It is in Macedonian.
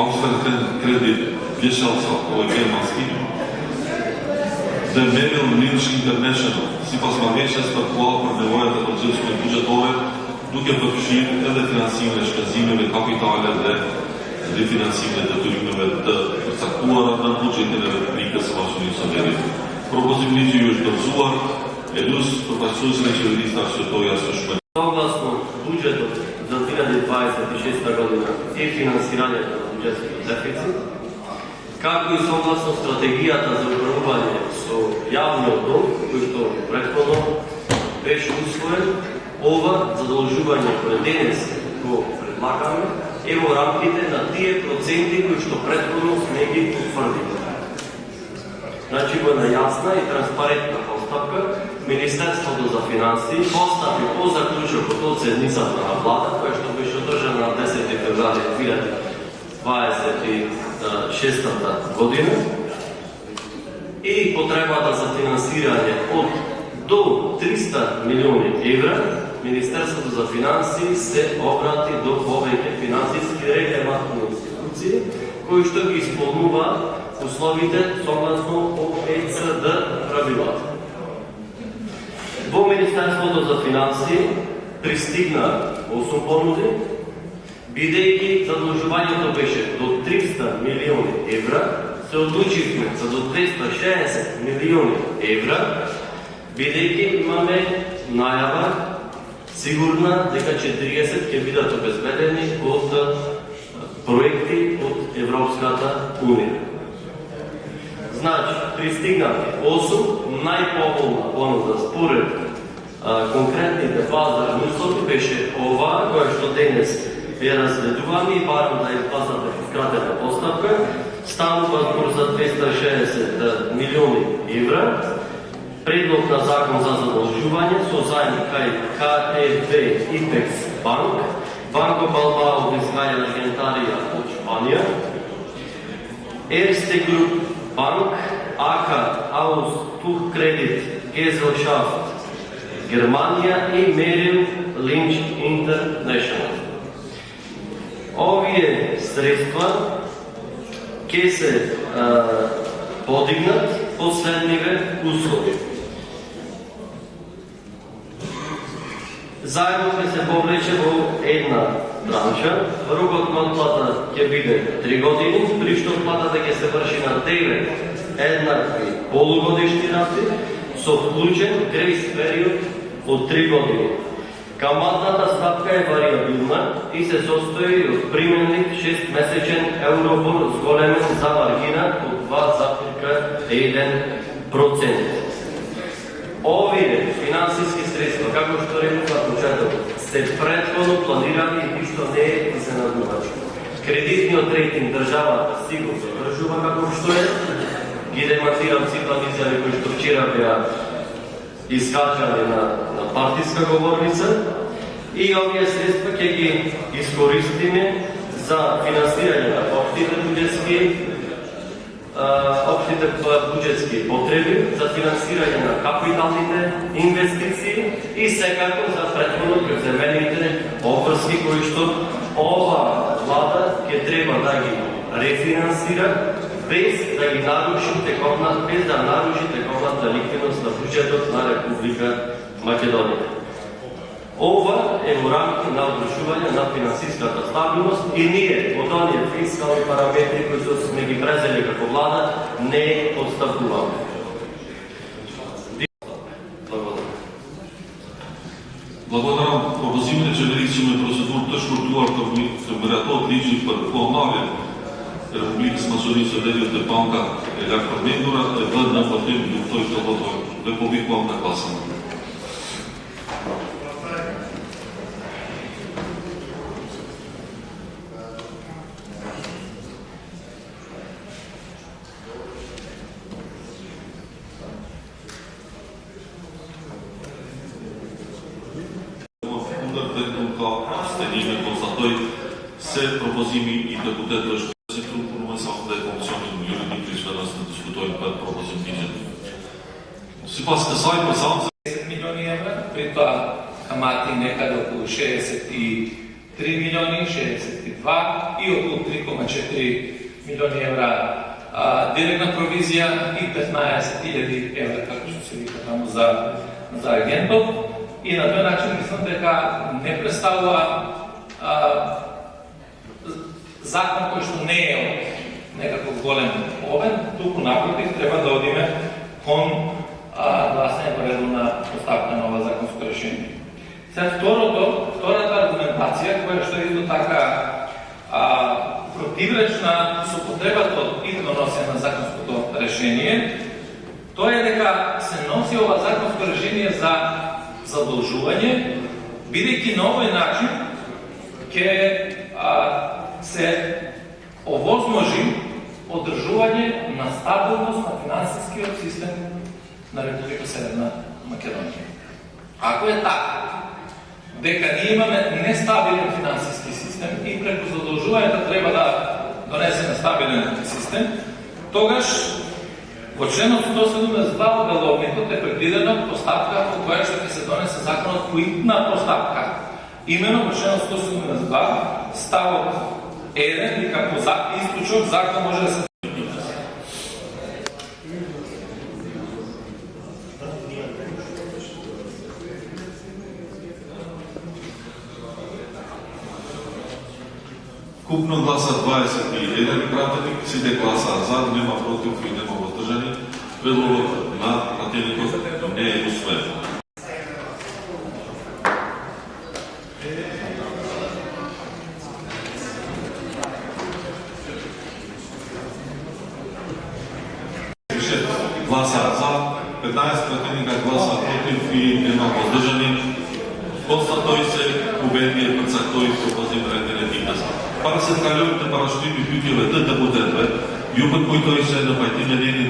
Austerkredit Gesellschaft OEG Manski, The Merrill Lynch International си посмагаше стартувал превојата од жилските буџетове, дуке подшири да финансиране шказинове капитале да рефинансиране да туринове да сакуара на буџетите на Република Савашни Савери. Пропозивници јуш дорзувар, едус пропасујсне че види старши тоја сушме. Согласно буџетот за 2026 година и финансирањето на буџетскиот дефицит, како и согласно стратегијата за управување со јавниот долг, кој што претходно беше усвоен, ова задолжување кој денес го предлагаме е во рамките на тие проценти кои што претходно сме ги утврдили. Значи, во една јасна и транспарентна постапка, Министерството за финансии постави по заклучокот од седницата на влада, која што беше одржана на 10 февруари 2026 година, и потребата за финансирање од до 300 милиони евра, Министерството за финансии се обрати до повеќе финансиски релевантни институции, кои што ги исполнуваат условите согласно ОЕЦД правилата. Во Министерството за финансии пристигна 8 понуди, бидејќи задолжувањето беше до 300 милиони евра, се одлучивме за до 260 милиони евра, бидејќи имаме најава сигурна дека 40 ќе бидат обезбедени од проекти од Европската Унија. Значи, пристигнати 8, најповолна понуда според конкретните базарни услови беше ова, која што денес ја разгледуваме и барам да изгласате во скратена постапка. Станува збор за 260 милиони евра, предлог на закон за задолжување со заем кај КЕБ Ипекс банк, Банко Балбао Визгаја Аргентарија од Шпанија, Ерсте Груп банк, АК Аус Тур Кредит Gesellschaft Германија и Merrill Lynch International. Овие средства ќе се подигнат последниве услови. Заедно ќе се повлече во една транша, рокот на отплата ќе биде 3 години, при што отплатата ќе се врши на 9 еднакви полугодишни рати со вклучен грейс период од 3 години. Каматната ставка е вариабилна и се состои од применлив 6-месечен евробор зголемен за маргина од 2,1%. Овие финансиски средства, како што реков на почетокот, се претходно планирани и ништо не е изненадувачко. Кредитниот рейтинг државата си го задржува како што е. Ги демонтирам сите изјави кои што вчера беа искачани на партиска говорница, и овие средства ќе ги искористиме за финансирање на општите буџетски потреби, за финансирање на капиталните инвестиции и секако за претходно преземените обврски кои што ова влада ќе треба да ги рефинансира без да наруши тековната ликвидност на буџетот на Република Македонија. Ова е во рамки на одржување на финансиската стабилност и ние од оние фискални параметри кои сме ги презели како влада не отстапуваме. Благодарам. Пропозиваме, че наричаме процедурата шкуртуварта в Миратот личи първонален Република Смасони Съдериот Депанка Еляк Пармендура е бъдна в тем до той тълбото да повиквам на класана. Се пропозими и депутатот што се трупнува само да е функционален юридик и што да се дискутои пред пропозивните. Си паска сајпа само 10 милиони евра, при тоа камати некаде околу 63 3.062 и околу 3,4 милиони евра директна провизија и 15.000 евра, како што се вика таму за агентов. И на тој начин мислам дека не представува закон кој што не е од некаков голем обем, туку напротив треба да одиме кон гласање по редовна поставка на ова законско решение. Сега втората аргументација, која што е исто така противречна со потребата од носење на законското решение, тоа е дека се носи ова законско решение за задолжување, бидејќи на овој начин ќе се овозможи одржување на стабилност на финансискиот систем на Република Северна Македонија. Ако е така, дека ние имаме нестабилен финансиски систем и преку задолжувањето треба да донесеме стабилен систем, тогаш во членот 172 од Деловникот е предвидена постапка по која што ќе се донесе законот по итна постапка. Имено во членот 172 ставот 1 и како исклучок закон може да се Купно гласа 21 пратеник, сите гласа за, нема против и нема воздржани. Предлогот на пратеникот не е усвоен. Гласа за, 15 пратеника гласа против и нема воздржани. Констатои се убедие предсактои пропозив реденетикас. Пара се тралјовите параштими пјутјеве ДТ-БТР, јупот кој тој се на пајтиме нени